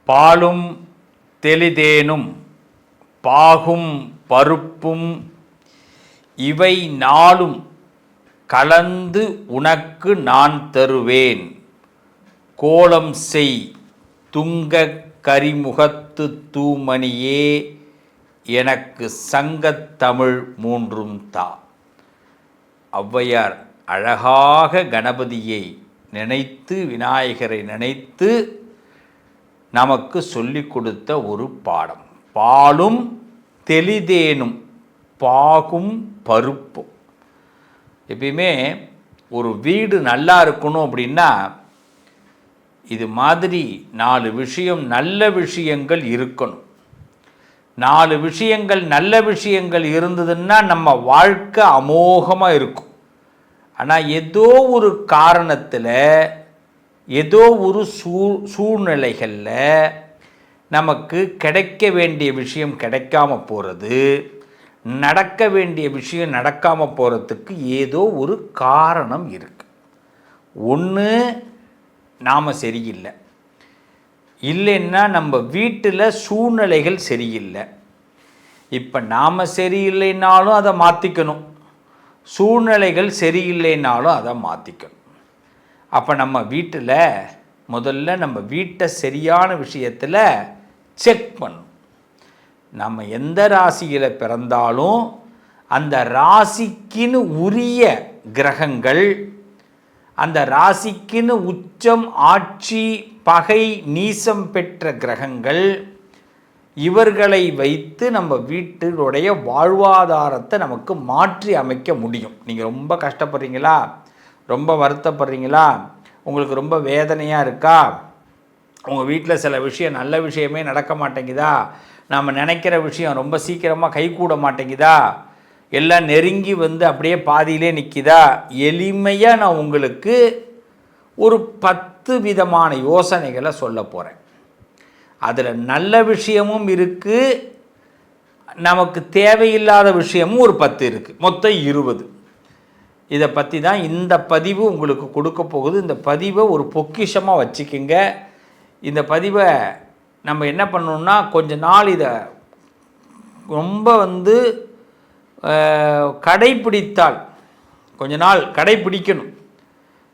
பாலும் தெளிதேனும் பாகும் பருப்பும் இவை நாளும் கலந்து உனக்கு நான் தருவேன். கோலம் செய் துங்கக் கரிமுகத்து தூமணியே எனக்கு சங்கத்தமிழ் மூன்றும் தா. ஔவையார் அழகாக கணபதியை நினைத்து விநாயகரை நினைத்து நமக்கு சொல்லிக் கொடுத்த ஒரு பாடம். பாலும் தெளிதேனும் பாகும் பருப்பும். எப்பயுமே ஒரு வீடு நல்லா இருக்கணும் அப்படின்னா இது மாதிரி 4 விஷயம் நல்ல விஷயங்கள் இருக்கணும். 4 விஷயங்கள் நல்ல விஷயங்கள் இருந்ததுன்னா நம்ம வாழ்க்கை அமோகமாக இருக்கும். ஆனால் ஏதோ ஒரு காரணத்தில் ஏதோ ஒரு சூழ்நிலைகளில் நமக்கு கிடைக்க வேண்டிய விஷயம் கிடைக்காம போகிறது, நடக்க வேண்டிய விஷயம் நடக்காமல் போகிறதுக்கு ஏதோ ஒரு காரணம் இருக்குது. ஒன்று நாம் சரியில்லை, இல்லைன்னா நம்ம வீட்டில் சூழ்நிலைகள் சரியில்லை. இப்போ நாம் சரியில்லைனாலும் அதை மாற்றிக்கணும், சூழ்நிலைகள் சரியில்லைனாலும் அதை மாற்றிக்கணும். அப்போ நம்ம வீட்டில் முதல்ல நம்ம வீட்டை சரியான விஷயத்தில் செக் பண்ணணும். நம்ம எந்த ராசியில் பிறந்தாலும் அந்த ராசிக்குன்னு உரிய கிரகங்கள், அந்த ராசிக்குன்னு உச்சம் ஆட்சி பகை நீசம் பெற்ற கிரகங்கள், இவர்களை வைத்து நம்ம வீட்டினுடைய வாழ்வாதாரத்தை நமக்கு மாற்றி அமைக்க முடியும். நீங்கள் ரொம்ப கஷ்டப்படுறீங்களா, ரொம்ப வருத்தப்படுறீங்களா, உங்களுக்கு ரொம்ப வேதனையாக இருக்கா, உங்கள் வீட்டில் சில விஷயம் நல்ல விஷயமே நடக்க மாட்டேங்குதா, நாம் நினைக்கிற விஷயம் ரொம்ப சீக்கிரமாக கைகூட மாட்டேங்குதா, எல்லாம் நெருங்கி வந்து அப்படியே பாதியிலே நிற்கிதா, எளிமையாக நான் உங்களுக்கு ஒரு 10 விதமான யோசனைகளை சொல்ல போகிறேன். அதில் நல்ல விஷயமும் இருக்குது, நமக்கு தேவையில்லாத விஷயமும் ஒரு 10 இருக்குது, மொத்தம் 20. இதை பற்றி தான் இந்த பதிவு உங்களுக்கு கொடுக்க போகுது. இந்த பதிவை ஒரு பொக்கிஷமாக வச்சுக்கிங்க. இந்த பதிவை நம்ம என்ன பண்ணணும்னா கொஞ்ச நாள் இதை ரொம்ப கடைப்பிடித்தால், கொஞ்ச நாள் கடைப்பிடிக்கணும்,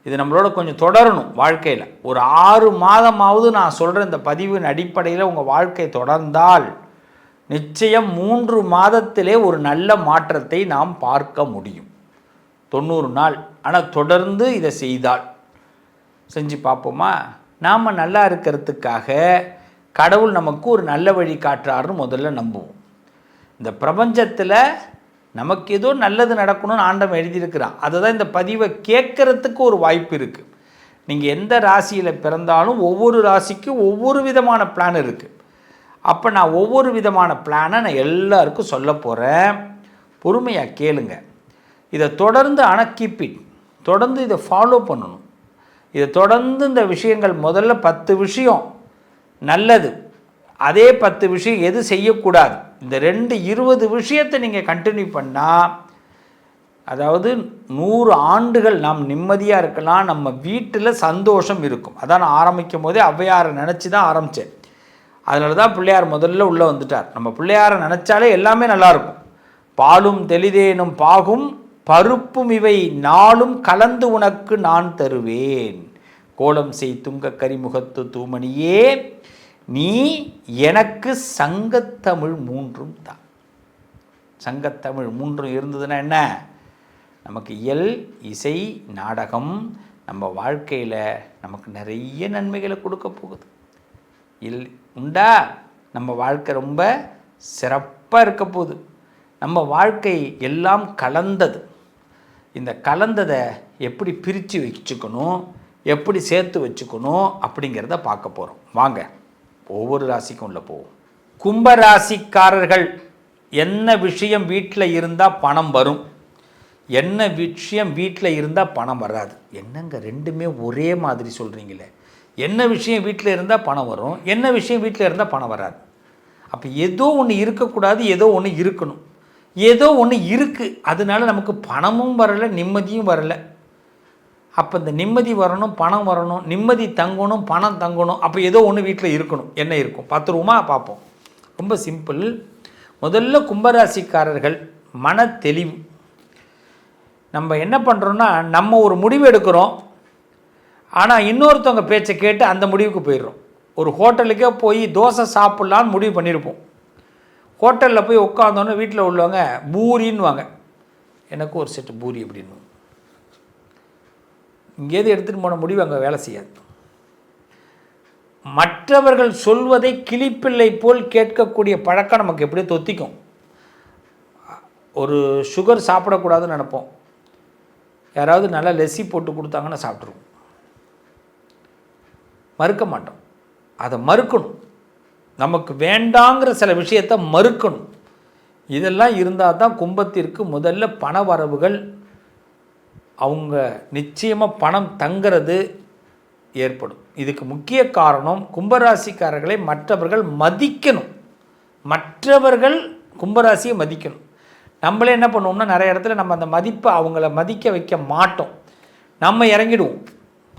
இது நம்மளோட கொஞ்சம் தொடரணும் வாழ்க்கையில். ஒரு 6 மாதமாவது நான் சொல்கிற இந்த பதிவின் அடிப்படையில் உங்கள் வாழ்க்கை தொடர்ந்தால் நிச்சயம் 3 மாதத்திலே ஒரு நல்ல மாற்றத்தை நாம் பார்க்க முடியும். 90 நாள். ஆனால் தொடர்ந்து இதை செய்தால், செஞ்சு பார்ப்போமா? நாம் நல்லா இருக்கிறதுக்காக கடவுள் நமக்கு ஒரு நல்ல வழி காட்டுறாருன்னு முதல்ல நம்புவோம். இந்த பிரபஞ்சத்தில் நமக்கு ஏதோ நல்லது நடக்கணும்னு ஆண்டவன் எழுதியிருக்கிறான். அதுதான் இந்த பதிவை கேட்கறதுக்கு ஒரு வாய்ப்பு இருக்குது. நீங்கள் எந்த ராசியில் பிறந்தாலும் ஒவ்வொரு ராசிக்கும் ஒவ்வொரு விதமான பிளான் இருக்குது. அப்போ நான் ஒவ்வொரு விதமான பிளானை நான் எல்லாருக்கும் சொல்ல போகிறேன். பொறுமையாக கேளுங்க. இதை தொடர்ந்து தொடர்ந்து இதை ஃபாலோ பண்ணணும். இதை தொடர்ந்து இந்த விஷயங்கள் முதல்ல 10 விஷயம் நல்லது, அதே 10 விஷயம் எது செய்யக்கூடாது, இந்த 20 விஷயத்தை நீங்கள் கண்டினியூ பண்ணால், அதாவது 100 ஆண்டுகள் நாம் நிம்மதியாக இருக்கலாம், நம்ம வீட்டில் சந்தோஷம் இருக்கும். அதான் நான் ஆரம்பிக்கும் போதே ஔவையாரை நினச்சி தான் ஆரம்பித்தேன். அதனால தான் பிள்ளையார் முதல்ல உள்ளே வந்துட்டார். நம்ம பிள்ளையாரை நினச்சாலே எல்லாமே நல்லாயிருக்கும். பாலும் தெளிதேனும் பாகும் பருப்பும் இவை நாளும் கலந்து உனக்கு நான் தருவேன். கோலம் செய் துங்க கரிமுகத்து தூமணியே நீ எனக்கு சங்கத்தமிழ் மூன்றும் தான். சங்கத்தமிழ் 3 இருந்ததுன்னா என்ன? நமக்கு இயல், இசை, நாடகம் நம்ம வாழ்க்கையில் நமக்கு நிறைய நன்மைகளை கொடுக்க போகுது. உண்டா? நம்ம வாழ்க்கை ரொம்ப சிறப்பாக இருக்க போகுது. நம்ம வாழ்க்கை எல்லாம் கலந்தது. இந்த கலந்ததை எப்படி பிரித்து வச்சுக்கணும், எப்படி சேர்த்து வச்சுக்கணும் அப்படிங்கிறத பார்க்க போகிறோம். வாங்க ஒவ்வொரு ராசிக்கும் உள்ள போவோம். கும்ப ராசிக்காரர்கள் என்ன விஷயம் வீட்டில் இருந்தால் பணம் வரும், என்ன விஷயம் வீட்டில் இருந்தால் பணம் வராது? என்னங்க ரெண்டுமே ஒரே மாதிரி சொல்கிறீங்களே. என்ன விஷயம் வீட்டில் இருந்தால் பணம் வரும், என்ன விஷயம் வீட்டில் இருந்தால் பணம் வராது? அப்போ ஏதோ ஒன்று இருக்கக்கூடாது, ஏதோ ஒன்று இருக்கணும். ஏதோ ஒன்று இருக்குது, அதனால நமக்கு பணமும் வரலை, நிம்மதியும் வரலை. அப்போ இந்த நிம்மதி வரணும், பணம் வரணும், நிம்மதி தங்கணும், பணம் தங்கணும். அப்போ ஏதோ ஒன்று வீட்டில் இருக்கணும். என்ன இருக்கும் பார்த்துருவோமா? பார்ப்போம். ரொம்ப சிம்பிள். முதல்ல கும்பராசிக்காரர்கள் மன தெளிவு. நம்ம என்ன பண்ணுறோன்னா, நம்ம ஒரு முடிவு எடுக்கிறோம், ஆனால் இன்னொருத்தவங்க பேச்சை கேட்டு அந்த முடிவுக்கு போயிடுறோம். ஒரு ஹோட்டலுக்கே போய் தோசை சாப்பிட்லான்னு முடிவு பண்ணியிருப்போம். ஹோட்டலில் போய் உட்காந்தோன்னே வீட்டில் உள்ளவங்க பூரின்னுவாங்க. எனக்கும் ஒரு செட்டு பூரி அப்படின்னு. இங்கேருந்து எடுத்துகிட்டு போன முடிவு அங்கே வேலை செய்யாது. மற்றவர்கள் சொல்வதை கிளிப்பிள்ளை போல் கேட்கக்கூடிய பழக்கம் நமக்கு எப்படியும் தொத்திக்கும். ஒரு சுகர் சாப்பிடக்கூடாதுன்னு நினைப்போம். யாராவது நல்லா லெஸ்ஸி போட்டு கொடுத்தாங்கன்னா சாப்பிட்ருவோம். மறுக்க மாட்டோம். அதை மறுக்கணும். நமக்கு வேண்டாங்கிற சில விஷயத்தை மறுக்கணும். இதெல்லாம் இருந்தால் தான் கும்பத்திற்கு முதல்ல பண வரவுகள், அவங்க நிச்சயமாக பணம் தங்கிறது ஏற்படும். இதுக்கு முக்கிய காரணம் கும்பராசிக்காரர்களை மற்றவர்கள் மதிக்கணும். மற்றவர்கள் கும்பராசியை மதிக்கணும். நம்மளே என்ன பண்ணுவோம்னா, நிறைய இடத்துல நம்ம அந்த மதிப்பை அவங்கள மதிக்க வைக்க மாட்டோம். நம்ம இறங்கிடுவோம்.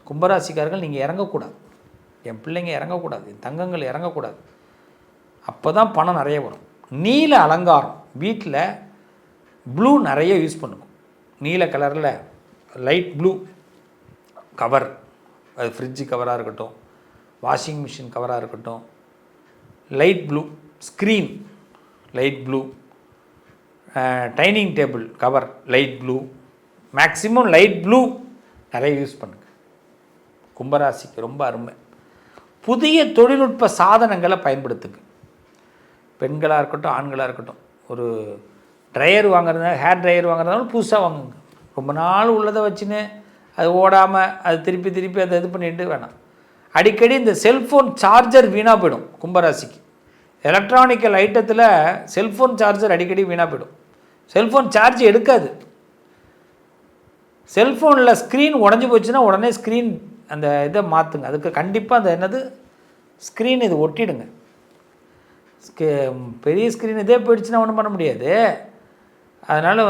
கும்பராசிக்காரர்கள் நீங்கள் இறங்கக்கூடாது. என் பிள்ளைங்க இறங்கக்கூடாது, என் தங்கங்கள் இறங்கக்கூடாது. அப்போ தான் பணம் நிறைய வரும். நீல அலங்காரம் வீட்டில் ப்ளூ நிறைய யூஸ் பண்ணுங்க. நீல கலரில் லைட் ப்ளூ கவர், அது ஃப்ரிட்ஜு கவராக இருக்கட்டும், வாஷிங் மிஷின் கவராக இருக்கட்டும், light blue screen light blue, dining table cover light blue, maximum light blue நிறைய யூஸ் பண்ணுங்க. கும்பராசிக்கு ரொம்ப அருமை. புதிய தொழில்நுட்ப சாதனங்களை பயன்படுத்துங்க. பெண்களாக இருக்கட்டும், ஆண்களாக இருக்கட்டும். ஒரு ட்ரையர் வாங்குறதுனா, ஹேர் ட்ரையர் வாங்குறதுனாலும் புதுசாக வாங்குங்க. ரொம்ப நாள் உள்ளதை வச்சுன்னு அது ஓடாமல் அது திருப்பி திருப்பி அதை இது பண்ணிட்டு வேணாம். அடிக்கடி இந்த செல்ஃபோன் சார்ஜர் வீணாக போயிடும். கும்பராசிக்கு எலக்ட்ரானிக்கல் ஐட்டத்தில் செல்ஃபோன் சார்ஜர் அடிக்கடி வீணாக போயிடும். செல்ஃபோன் சார்ஜ் எடுக்காது. செல்ஃபோனில் ஸ்க்ரீன் உடஞ்சி போச்சுன்னா உடனே ஸ்க்ரீன் அந்த இதை மாற்றுங்க. அதுக்கு கண்டிப்பாக அந்த என்னது ஸ்க்ரீன் இது ஒட்டிடுங்க. பெரிய ஸ்க்ரீன் இதே போயிடுச்சுன்னா ஒன்றும் பண்ண முடியாது. அதனால்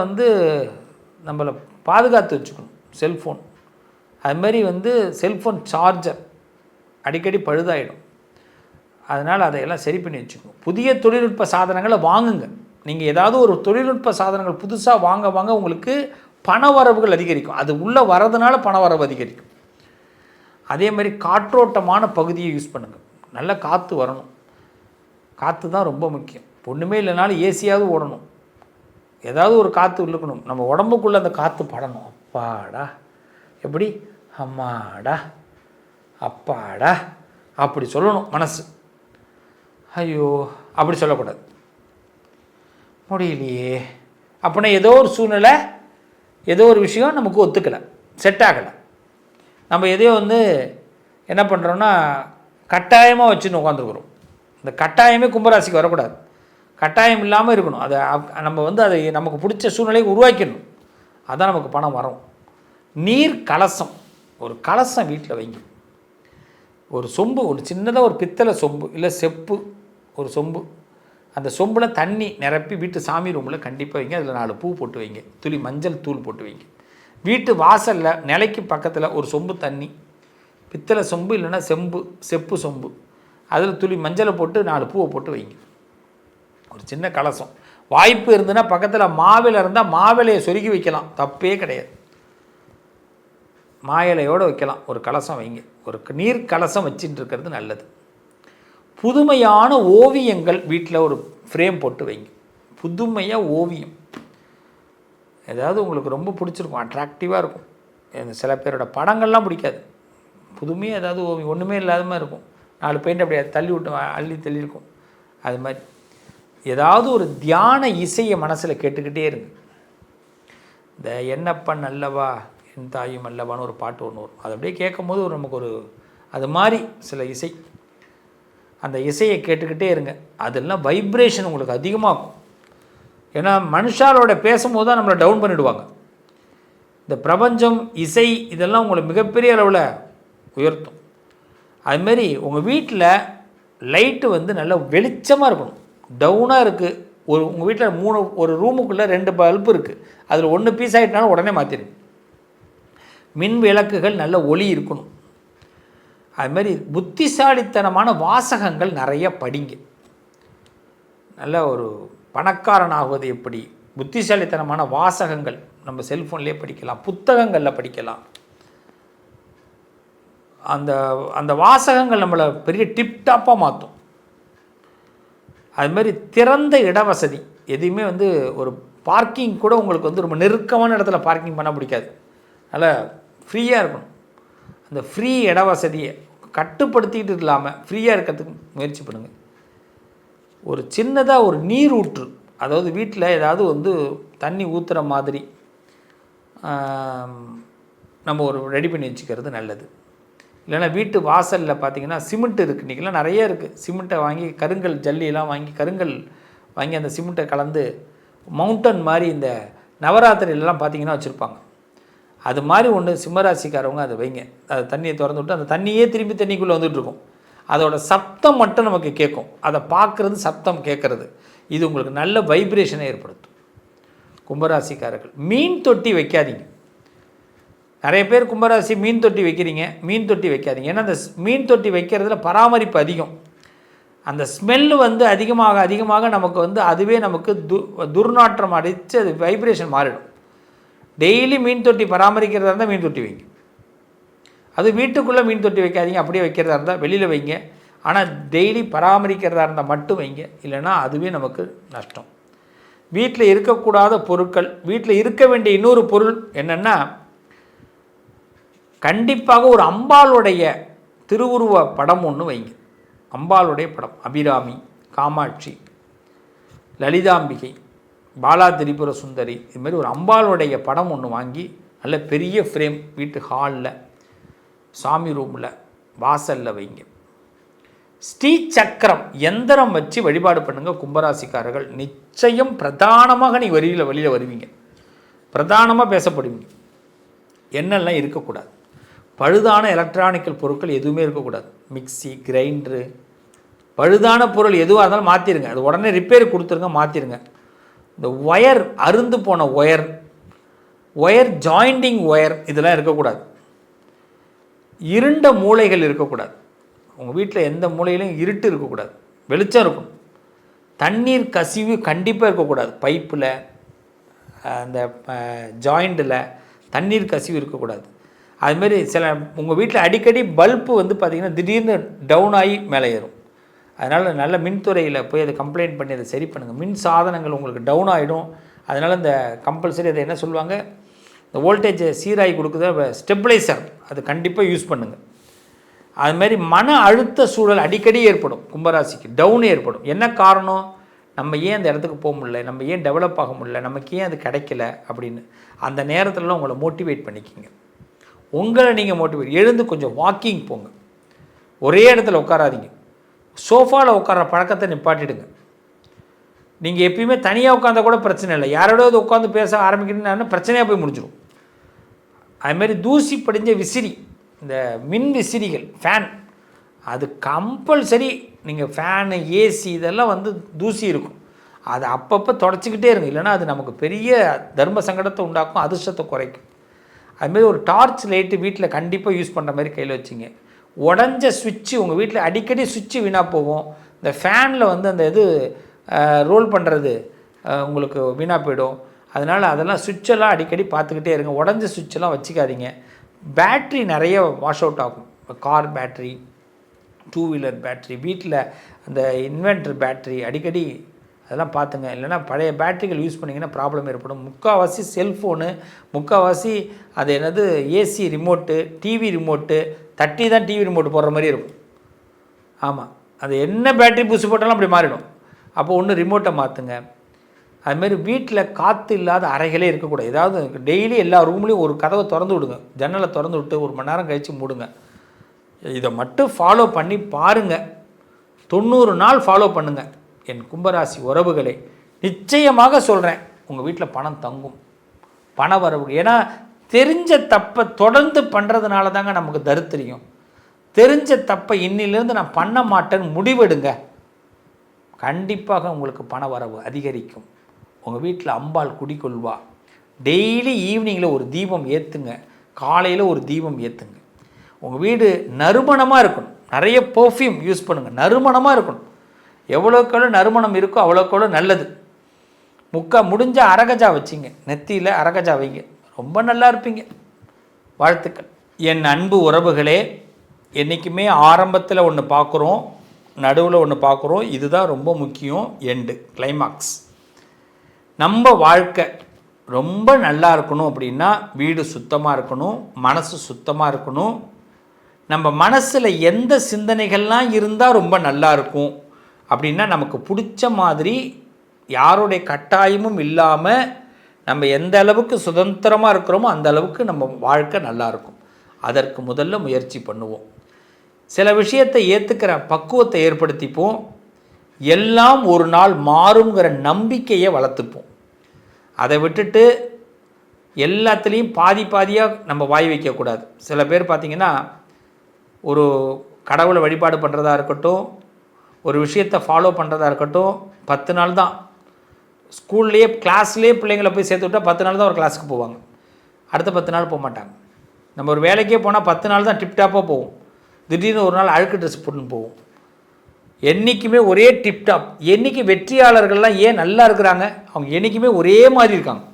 நம்மளை பாதுகாத்து வச்சுக்கணும் செல்ஃபோன். அதுமாரி செல்ஃபோன் சார்ஜர் அடிக்கடி பழுதாயிடும். அதனால் அதையெல்லாம் சரி பண்ணி வச்சுக்கணும். புதிய தொழில்நுட்ப சாதனங்களை வாங்குங்க. நீங்கள் ஏதாவது ஒரு தொழில்நுட்ப சாதனங்கள் புதுசாக வாங்க வாங்க உங்களுக்கு பண வரவுகள் அதிகரிக்கும். அது உள்ளே வரதுனால பண வரவு அதிகரிக்கும். அதே மாதிரி காற்றோட்டமான பகுதியை யூஸ் பண்ணுங்கள். நல்ல காற்று வரணும். காற்று தான் ரொம்ப முக்கியம். ஒன்றுமே இல்லைனாலும் ஏசியாவது ஓடணும். ஏதாவது ஒரு காற்று இருக்கணும். நம்ம உடம்புக்குள்ளே அந்த காற்று படணும். அப்பாடா, எப்படி அம்மாடா அப்பாடா அப்படி சொல்லணும் மனசு. ஐயோ அப்படி சொல்லக்கூடாது. முடியலையே அப்படின்னா ஏதோ ஒரு சூழ்நிலை, ஏதோ ஒரு விஷயம் நமக்கு ஒத்துக்கலை, செட் ஆகலை. நம்ம எதையோ என்ன பண்ணுறோன்னா கட்டாயமாக வச்சுன்னு உட்காந்துருக்குறோம். இந்த கட்டாயமே கும்பராசிக்கு வரக்கூடாது. கட்டாயம் இல்லாமல் இருக்கணும். அதை நம்ம அதை நமக்கு பிடிச்ச சூழ்நிலையை உருவாக்கிடணும். அதான் நமக்கு பணம் வரும். நீர் கலசம், ஒரு கலசம் வீட்டில் வைங்க. ஒரு சொம்பு, ஒரு சின்னதாக ஒரு பித்தளை சொம்பு இல்லை செப்பு ஒரு சொம்பு. அந்த சொம்பில் தண்ணி நிரப்பி வீட்டு சாமி ரூமில் கண்டிப்பாக வைங்க. அதில் 4 பூ போட்டு வைங்க. துளி மஞ்சள் தூள் போட்டு வைங்க. வீட்டு வாசலில் நிலைக்கு பக்கத்தில் ஒரு சொம்பு தண்ணி, பித்தளை சொம்பு இல்லைன்னா செப்பு சொம்பு, அதில் துளி மஞ்சளை போட்டு 4 பூவை போட்டு வைங்க. ஒரு சின்ன கலசம். வாய்ப்பு இருந்ததுன்னா பக்கத்தில் மாவிலை இருந்தால் மாவிலையை சொருகி வைக்கலாம், தப்பே கிடையாது. மாயிலையோடு வைக்கலாம். ஒரு கலசம் வைங்க. ஒரு நீர் கலசம் வச்சுட்டு இருக்கிறது நல்லது. புதுமையான ஓவியங்கள் வீட்டில் ஒரு ஃப்ரேம் போட்டு வைங்க. புதுமையாக ஓவியம் ஏதாவது உங்களுக்கு ரொம்ப பிடிச்சிருக்கும், அட்ராக்டிவாக இருக்கும். சில பேரோட படங்கள்லாம் பிடிக்காது. புதுமையாக ஏதாவது ஓவியம் ஒன்றுமே இல்லாத மாதிரி இருக்கும். 4 பெயிண்ட் அப்படியே தள்ளி விட்டு அள்ளி தள்ளியிருக்கும். அது மாதிரி ஏதாவது ஒரு தியான இசையை மனசில் கேட்டுக்கிட்டே இருங்க. இந்த என்னப்பன் அல்லவா என் தாயும் அல்லவான்னு ஒரு பாட்டு ஒன்று வரும். அது அப்படியே கேட்கும்போது நமக்கு அது மாதிரி சில இசை, அந்த இசையை கேட்டுக்கிட்டே இருங்க. அதெல்லாம் வைப்ரேஷன் உங்களுக்கு அதிகமாகும். ஏன்னா மனுஷாலோட பேசும்போது தான் நம்மளை டவுன் பண்ணிவிடுவாங்க. இந்த பிரபஞ்சம் இசை இதெல்லாம் உங்களை மிகப்பெரிய அளவில் உயர்த்தும். அதுமாரி உங்கள் வீட்டில் லைட்டு நல்ல வெளிச்சமாக இருக்கணும். டவுனாக இருக்குது, உங்கள் வீட்டில் ஒரு ரூமுக்குள்ளே 2 பல்பு இருக்குது, அதில் 1 பீஸ் ஆகிட்டனாலும் உடனே மாற்றிடுங்க. மின் விளக்குகள் நல்ல ஒளி இருக்கணும். அதுமாதிரி புத்திசாலித்தனமான வாசகங்கள் நிறைய படிங்க. நல்ல ஒரு பணக்காரன் ஆகுவது எப்படி, புத்திசாலித்தனமான வாசகங்கள் நம்ம செல்ஃபோன்லேயே படிக்கலாம், புத்தகங்களில் படிக்கலாம். அந்த அந்த வாசகங்கள் நம்மளை பெரிய டிப்டாப்பாக மாற்றும். அதுமாதிரி திறந்த இடவசதி, எதுவுமே ஒரு பார்க்கிங் கூட உங்களுக்கு ரொம்ப நெருக்கமான இடத்துல பார்க்கிங் பண்ண பிடிக்காது. அதனால் ஃப்ரீயாக இருக்கணும். அந்த ஃப்ரீ இடவசதியை கட்டுப்படுத்திட்டு இல்லாமல் ஃப்ரீயாக இருக்கிறதுக்கு முயற்சி பண்ணுங்கள். ஒரு சின்னதாக ஒரு நீர் ஊற்று, அதாவது வீட்டில் ஏதாவது தண்ணி ஊற்றுற மாதிரி நம்ம ரெடி பண்ணி வச்சுக்கிறது நல்லது. இல்லைனா வீட்டு வாசலில் பார்த்திங்கன்னா சிமெண்ட் இருக்குது, இன்றைக்கெல்லாம் நிறைய இருக்குது. சிமெண்ட்டை வாங்கி கருங்கல் ஜல்லியெல்லாம் வாங்கி அந்த சிமெண்ட்டை கலந்து மவுண்டன் மாதிரி இந்த நவராத்திரியிலலாம் பார்த்திங்கன்னா வச்சுருப்பாங்க. அது மாதிரி ஒன்று சிம்மராசிக்காரவங்க அதை வைங்க. அது தண்ணியை திறந்து விட்டு அந்த தண்ணியே திரும்பி தண்ணிக்குள்ளே வந்துட்டுருக்கும். அதோட சப்தம் மட்டும் நமக்கு கேட்கும். அதை பார்க்குறது, சப்தம் கேட்குறது, இது உங்களுக்கு நல்ல வைப்ரேஷனை ஏற்படுத்தும். கும்பராசிக்காரர்கள் மீன் தொட்டி வைக்காதீங்க. நிறைய பேர் கும்பராசி மீன் தொட்டி வைக்கிறீங்க, மீன் தொட்டி வைக்காதீங்க. ஏன்னா அந்த மீன் தொட்டி வைக்கிறதுல பராமரிப்பு அதிகம். அந்த ஸ்மெல்லு அதிகமாக நமக்கு அதுவே நமக்கு துர்நாற்றம் அடித்து அது வைப்ரேஷன் மாறிடும். டெய்லி மீன் தொட்டி பராமரிக்கிறதா இருந்தால் மீன் தொட்டி வைங்க. அது வீட்டுக்குள்ளே மீன் தொட்டி வைக்காதீங்க, அப்படியே வைக்கிறதா இருந்தால் வெளியில் வைங்க. ஆனால் டெய்லி பராமரிக்கிறதா இருந்தால் மட்டும் வைங்க, இல்லைனா அதுவே நமக்கு நஷ்டம். வீட்டில் இருக்கக்கூடாத பொருட்கள், வீட்டில் இருக்க வேண்டிய இன்னொரு பொருள் என்னென்னா, கண்டிப்பாக ஒரு அம்பாளுடைய திருவுருவ படம் ஒன்று வைங்க. அம்பாளுடைய படம், அபிராமி, காமாட்சி, லலிதாம்பிகை, பாலா திரிபுர சுந்தரி, இதுமாரி ஒரு அம்பாளுடைய படம் ஒன்று வாங்கி நல்ல பெரிய ஃப்ரேம் வீட்டு ஹாலில், சாமி ரூமில், வாசலில் வைங்க. ஸ்ரீ சக்கரம் எந்திரம் வச்சு வழிபாடு பண்ணுங்கள் கும்பராசிக்காரர்கள். நிச்சயம் பிரதானமாக நீ வெளியில் வருவீங்க, பிரதானமாக பேசப்படுவீங்க. என்னெல்லாம் இருக்கக்கூடாது, பழுதான எலக்ட்ரானிக்கல் பொருட்கள் எதுவுமே இருக்கக்கூடாது. மிக்சி, கிரைண்டரு, பழுதான பொருள் எதுவாக இருந்தாலும் மாற்றிடுங்க. அது உடனே ரிப்பேர் கொடுத்துருங்க, மாற்றிடுங்க. இந்த ஒயர், அருந்து போன ஒயர் ஜாயிண்டிங் ஒயர், இதெல்லாம் இருக்கக்கூடாது. இருண்ட மூலைகள் இருக்கக்கூடாது. உங்கள் வீட்டில் எந்த மூலையிலும் இருட்டு இருக்கக்கூடாது, வெளிச்சம் இருக்கணும். தண்ணீர் கசிவு கண்டிப்பாக இருக்கக்கூடாது. பைப்பில், அந்த ஜாயிண்டில் தண்ணீர் கசிவு இருக்கக்கூடாது. அதுமாரி உங்கள் வீட்டில் அடிக்கடி பல்ப்பு பார்த்திங்கன்னா திடீர்னு டவுன் ஆகி மேலே ஏறும். அதனால் நல்ல மின்துறையில் போய் அதை கம்ப்ளைண்ட் பண்ணி அதை சரி பண்ணுங்கள். மின் சாதனங்கள் உங்களுக்கு டவுன் ஆகிடும். அதனால் இந்த கம்பல்சரி அதை என்ன சொல்லுவாங்க, இந்த வோல்டேஜை சீராகி கொடுக்குற ஸ்டெபிளைசர், அது கண்டிப்பாக யூஸ் பண்ணுங்கள். அதுமாரி மன அழுத்த சூழல் அடிக்கடி ஏற்படும் கும்பராசிக்கு, டவுன் ஏற்படும். என்ன காரணம், நம்ம ஏன் அந்த இடத்துக்கு போக முடியல, நம்ம ஏன் டெவலப் ஆக முடியல, நமக்கு ஏன் அது கிடைக்கல அப்படின்னு. அந்த நேரத்துலலாம் உங்களை மோட்டிவேட் பண்ணிக்கிங்க. உங்களை நீங்கள் மோட்டிவேட், எழுந்து கொஞ்சம் வாக்கிங் போங்க. ஒரே இடத்துல உட்காராதீங்க. சோஃபாவில் உட்கார பழக்கத்தை நிப்பாட்டிடுங்க. நீங்கள் எப்பயுமே தனியாக உட்காந்தா கூட பிரச்சனை இல்லை, யாரோட உட்காந்து பேச ஆரம்பிக்கணும்னா பிரச்சனையாக போய் முடிஞ்சிடும். அதுமாரி தூசி படிஞ்ச விசிறி, இந்த மின் விசிறிகள், ஃபேன், அது கம்பல்சரி. நீங்கள் ஃபேனு, ஏசி, இதெல்லாம் தூசி இருக்கும், அதை அப்பப்போ தொடச்சிக்கிட்டே இருங்க. இல்லைனா அது நமக்கு பெரிய தர்ம சங்கடத்தை உண்டாக்கும், அதிர்ஷ்டத்தை குறைக்கும். அதுமாரி ஒரு டார்ச் லைட்டு வீட்டில் கண்டிப்பாக யூஸ் பண்ணுற மாதிரி கையில் வச்சிங்க. உடஞ்ச சுவிட்சு, உங்கள் வீட்டில் அடிக்கடி சுவிட்சு வீணாக போகும். இந்த ஃபேனில் அந்த இது ரோல் பண்ணுறது உங்களுக்கு வீணாக போயிடும். அதனால் அதெல்லாம் சுவிட்செல்லாம் அடிக்கடி பார்த்துக்கிட்டே இருங்க. உடஞ்ச சுவிட்செல்லாம் வச்சுக்காதீங்க. பேட்ரி நிறைய வாஷ் அவுட் ஆகும். Car battery, two wheeler battery, வீட்டில் அந்த இன்வெர்டர் பேட்ரி அடிக்கடி அதெல்லாம் பார்த்துங்க. இல்லைனா பழைய பேட்ரிகள் யூஸ் பண்ணிங்கன்னா ப்ராப்ளம் ஏற்படும். முக்கால்வாசி செல்ஃபோனு, முக்கால்வாசி அது என்னது ஏசி ரிமோட்டு, டிவி ரிமோட்டு, தட்டி தான் டிவி ரிமோட்டு போடுற மாதிரி இருக்கும். ஆமாம், அது என்ன பேட்ரி புதுசு போட்டாலும் அப்படி மாறிடும். அப்போ ஒன்று ரிமோட்டை மாற்றுங்க. அதுமாரி வீட்டில் காற்று இல்லாத அறைகளே இருக்கக்கூடாது. ஏதாவது டெய்லி எல்லா ரூம்லேயும் ஒரு கதவை திறந்து விடுங்க, ஜன்னலை திறந்து விட்டு 1 மணி நேரம் கழித்து மூடுங்க. இதை மட்டும் ஃபாலோ பண்ணி பாருங்கள். 90 நாள் ஃபாலோ பண்ணுங்கள். என் கும்பராசி உறவுகளை நிச்சயமாக சொல்கிறேன், உங்கள் வீட்டில் பணம் தங்கும், பண வரவு. ஏன்னா தெரிஞ்ச தப்பை தொடர்ந்து பண்ணுறதுனால தாங்க நமக்கு தரித்திரியம். தெரிஞ்ச தப்பை இன்னிலிருந்து நான் பண்ண மாட்டேன்னு முடிவெடுங்க, கண்டிப்பாக உங்களுக்கு பண வரவு அதிகரிக்கும். உங்கள் வீட்டில் அம்பாள் குடிக்கொள்வா. டெய்லி ஈவினிங்கில் ஒரு தீபம் ஏற்றுங்க. காலையில் ஒரு தீபம் ஏற்றுங்க. உங்கள் வீடு நறுமணமாக இருக்கணும். நிறைய பர்ஃப்யூம் யூஸ் பண்ணுங்கள், நறுமணமாக இருக்கணும். எவ்வளோக்கெவ்வளோ நறுமணம் இருக்கோ அவ்வளோக்கெவ்வளோ நல்லது. முடிஞ்ச அரகஜா வச்சிங்க, நெத்தியில் அரகஜா வைங்க, ரொம்ப நல்லா இருப்பீங்க. வாழ்த்துக்கள். என் அன்பு உறவுகளே, என்றைக்குமே ஆரம்பத்தில் ஒன்று பார்க்குறோம், நடுவில் ஒன்று பார்க்குறோம், இதுதான் ரொம்ப முக்கியம். End climax. நம்ம வாழ்க்கை ரொம்ப நல்லா இருக்கணும் அப்படின்னா வீடு சுத்தமாக இருக்கணும், மனசு சுத்தமாக இருக்கணும். நம்ம மனசில் எந்த சிந்தனைகள்லாம் இருந்தால் ரொம்ப நல்லா இருக்கும் அப்படின்னா, நமக்கு பிடிச்ச மாதிரி யாருடைய கட்டாயமும் இல்லாமல் நம்ம எந்த அளவுக்கு சுதந்திரமாக இருக்கிறோமோ அந்த அளவுக்கு நம்ம வாழ்க்கை நல்லாயிருக்கும். அதற்கு முதல்ல முயற்சி பண்ணுவோம். சில விஷயத்தை ஏற்றுக்கிற பக்குவத்தை ஏற்படுத்திப்போம். எல்லாம் ஒரு நாள் மாறுங்கிற நம்பிக்கையை வளர்த்துப்போம். அதை விட்டுட்டு எல்லாத்துலேயும் பாதியாக நம்ம வாய் வைக்கக்கூடாது. சில பேர் பார்த்திங்கன்னா, ஒரு கடவுளை வழிபாடு பண்ணுறதா இருக்கட்டும், ஒரு விஷயத்தை ஃபாலோ பண்ணுறதா இருக்கட்டும், 10 நாள் தான். ஸ்கூல்லேயே கிளாஸ்லேயே பிள்ளைங்களை போய் சேர்த்து விட்டால் 10 நாள் தான் ஒரு கிளாஸுக்கு போவாங்க, அடுத்த 10 நாள் போக மாட்டாங்க. நம்ம ஒரு வேலைக்கே போனால் 10 நாள் தான் டிப்டாப்பாக போவோம், திடீர்னு ஒரு நாள் அழுக்கு ட்ரெஸ் போட்டுன்னு போவோம். என்றைக்குமே ஒரே டிப்டாப். என்றைக்கு வெற்றியாளர்கள்லாம் ஏன் நல்லா இருக்கிறாங்க? அவங்க என்றைக்குமே ஒரே மாதிரி இருக்காங்க.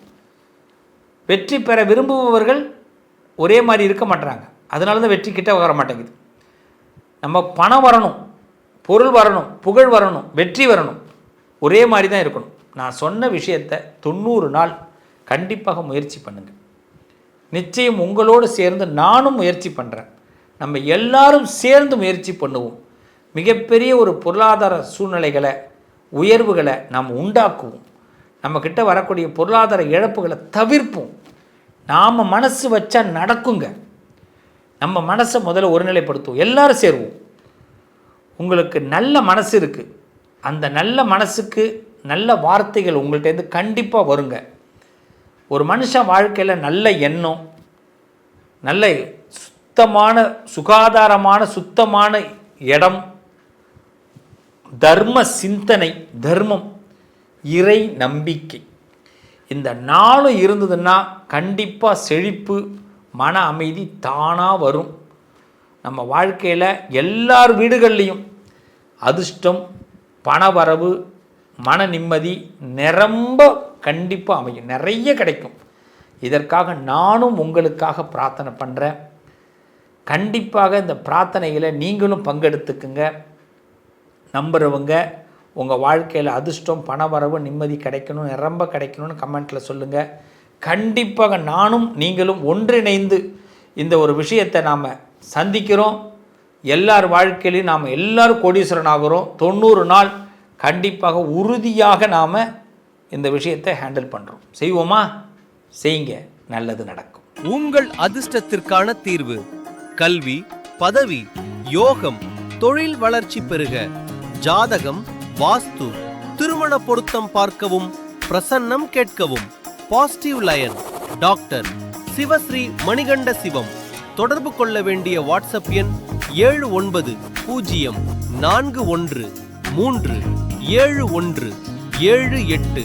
வெற்றி பெற விரும்புபவர்கள் ஒரே மாதிரி இருக்க மாட்டுறாங்க. அதனால தான் வெற்றி கிட்ட வர மாட்டேங்குது. நம்ம பணம் வரணும், பொருள் வரணும், புகழ் வரணும், வெற்றி வரணும், ஒரே மாதிரி தான் இருக்கணும். நான் சொன்ன விஷயத்தை 90 நாள் கண்டிப்பாக முயற்சி பண்ணுங்கள். நிச்சயம் உங்களோடு சேர்ந்து நானும் முயற்சி பண்ணுறேன். நம்ம எல்லாரும் சேர்ந்து முயற்சி பண்ணுவோம். மிகப்பெரிய ஒரு பொருளாதார சூழ்நிலைகளை, உயர்வுகளை நாம் உண்டாக்குவோம். நம்மக்கிட்ட வரக்கூடிய பொருளாதார இழப்புகளை தவிர்ப்போம். நாம் மனசு வச்சா நடக்குங்க. நம்ம மனசை முதல்ல ஒருநிலைப்படுத்துவோம். எல்லாரும் சேருவோம். உங்களுக்கு நல்ல மனசு இருக்குது, அந்த நல்ல மனசுக்கு நல்ல வார்த்தைகள் உங்கள்கிட்டேருந்து கண்டிப்பாக வருங்க. ஒரு மனுஷன் வாழ்க்கையில் நல்ல எண்ணம், நல்ல சுத்தமான சுகாதாரமான சுத்தமான இடம், தர்ம சிந்தனை, தர்மம், இறை நம்பிக்கை, இந்த 4 இருந்ததுன்னா கண்டிப்பாக செழிப்பு, மன அமைதி தானாக வரும். நம்ம வாழ்க்கையில் எல்லார் வீடுகள்லேயும் அதிர்ஷ்டம், பணவரவு, மன நிம்மதி நிரம்ப கண்டிப்பாக அமையும், நிறைய கிடைக்கும். இதற்காக நானும் உங்களுக்காக பிரார்த்தனை பண்ணுறேன். கண்டிப்பாக இந்த பிரார்த்தனைகளை நீங்களும் பங்கெடுத்துக்குங்க. நம்புகிறவங்க உங்கள் வாழ்க்கையில் அதிர்ஷ்டம், பணவரவு, நிம்மதி கிடைக்கணும், நிரம்ப கிடைக்கணும்னு கமெண்ட்டில் சொல்லுங்கள். கண்டிப்பாக நானும் நீங்களும் ஒன்றிணைந்து இந்த ஒரு விஷயத்தை நாம் சந்திக்கிறோம். எல்லார் வாழ்க்கையிலையும் நாம் எல்லோரும் கோடீஸ்வரன் ஆகிறோம். 90 நாள் கண்டிப்பாக உறுதியாக நாம் இந்த விஷயத்தை ஹேண்டில் பண்ணுறோம். செய்வோமா? செய்யுங்க, நல்லது நடக்கும். உங்கள் அதிர்ஷ்டத்திற்கான தீர்வு: கல்வி, பதவி, யோகம், தொழில் வளர்ச்சி பெருக, ஜாதகம், வாஸ்து, திருமண பொருத்தம் பார்க்கவும், பிரசன்னம் கேட்கவும். Positive lion doctor Sivasri Manikanda Sivam. தொடர்பு கொள்ள வேண்டிய வாட்ஸ்அப் எண் 7904137178.